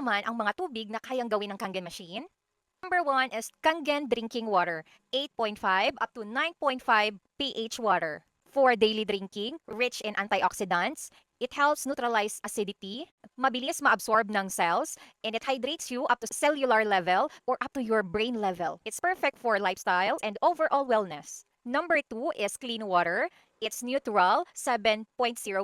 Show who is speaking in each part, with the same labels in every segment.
Speaker 1: naman ang mga tubig na kayang gawin ng Kangen machine? Number one is Kangen drinking water, 8.5 up to 9.5 pH water. For daily drinking, rich in antioxidants, it helps neutralize acidity, mabilis maabsorb ng cells, and it hydrates you up to cellular level or up to your brain level. It's perfect for lifestyle and overall wellness. Number two is clean water. It's neutral, 7.0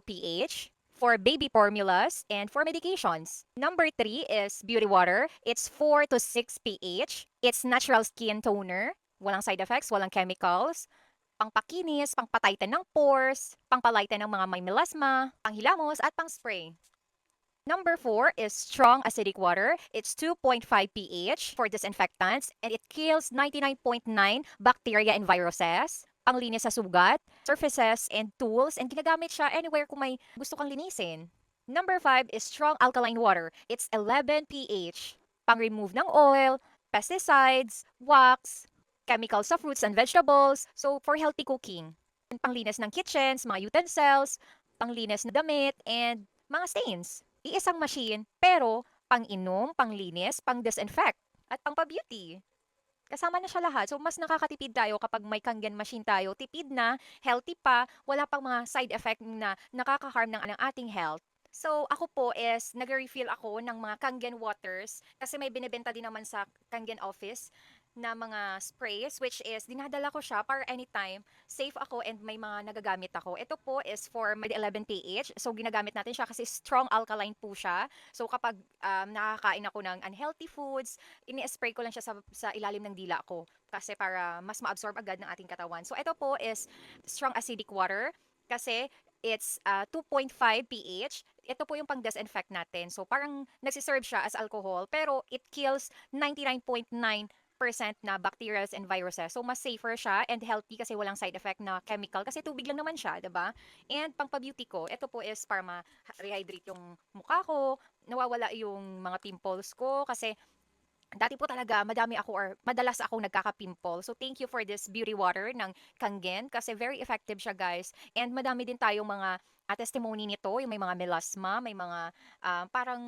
Speaker 1: pH for baby formulas and for medications. Number three is beauty water. It's 4 to 6 pH. It's natural skin toner. Walang side effects, walang chemicals. Pangpakinis, pangpataytan ng pores, pangpalitan ng mga may melasma, panghilamos at pang-spray. Number four is strong acidic water. It's 2.5 pH for disinfectants and it kills 99.9 bacteria and viruses. Panglinis sa sugat, surfaces, and tools, and ginagamit siya anywhere kung may gusto kang linisin. Number five is strong alkaline water. It's 11 pH. Pang-remove ng oil, pesticides, wax, chemicals sa fruits and vegetables, so for healthy cooking. And panglinis ng kitchens, mga utensils, panglinis ng damit, and mga stains. Iisang machine, pero pang-inom, panglinis, pang-disinfect, at pang-beauty. Kasama na siya lahat. So, mas nakakatipid tayo kapag may Kangen machine tayo. Tipid na, healthy pa, wala pang mga side effect na nakaka-harm ng ating health. So, ako po is nag-refill ako ng mga Kangen waters kasi may binibenta din naman sa Kangen office na mga sprays which is dinadala ko siya para anytime safe ako and may mga nagagamit ako. Ito po is for may 11 pH. So ginagamit natin siya kasi strong alkaline po siya. So kapag nakakain ako ng unhealthy foods, ini-spray ko lang siya sa ilalim ng dila ko kasi para mas ma-absorb agad ng ating katawan. So ito po is strong acidic water kasi it's 2.5 pH. Ito po yung pang-disinfect natin. So parang nagsiserve siya as alcohol pero it kills 99.9% na bacteria and viruses. So, mas safer siya and healthy kasi walang side effect na chemical. Kasi tubig lang naman siya, 'di ba? And pangpa-beauty ko, ito po is para ma-rehydrate yung mukha ko, nawawala yung mga pimples ko kasi dati po talaga madami ako or madalas akong nagkaka-pimple. So thank you for this beauty water ng Kangen kasi very effective siya guys. And madami din tayong mga testimony nito, yung may mga melasma, may mga parang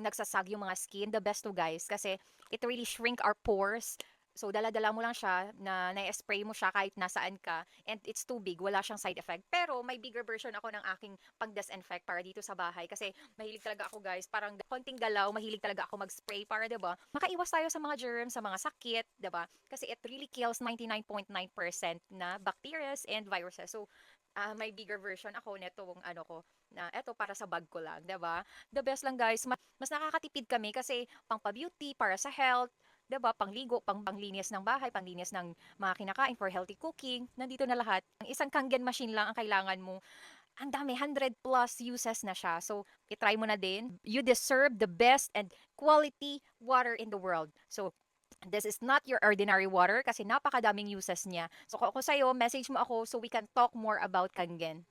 Speaker 1: nagsasag yung mga skin. The best to guys kasi it really shrink our pores. So dala-dala mo lang siya na na-spray mo siya kahit nasaan ka and it's too big, wala siyang side effect. Pero may bigger version ako ng aking pang-disinfect para dito sa bahay kasi mahilig talaga ako guys, parang konting galaw, mahilig talaga ako mag-spray para 'di ba? Makaiwas tayo sa mga germs, sa mga sakit, 'di ba? Kasi it really kills 99.9% na bacteria and viruses. So may bigger version ako nitong ano ko na eto para sa bag ko lang, 'di ba? The best lang guys, mas nakakatipid kami kasi pang pa-beauty, para sa health, 'di ba? Pangligo, panglinis ng bahay, panglinis ng mga kinakain for healthy cooking. Nandito na lahat. Ang isang Kangen machine lang ang kailangan mo. Ang dami, 100 plus uses na siya. So, i-try mo na din. You deserve the best and quality water in the world. So, this is not your ordinary water kasi napakadaming uses niya. So, kung ako sa'yo, message mo ako so we can talk more about Kangen.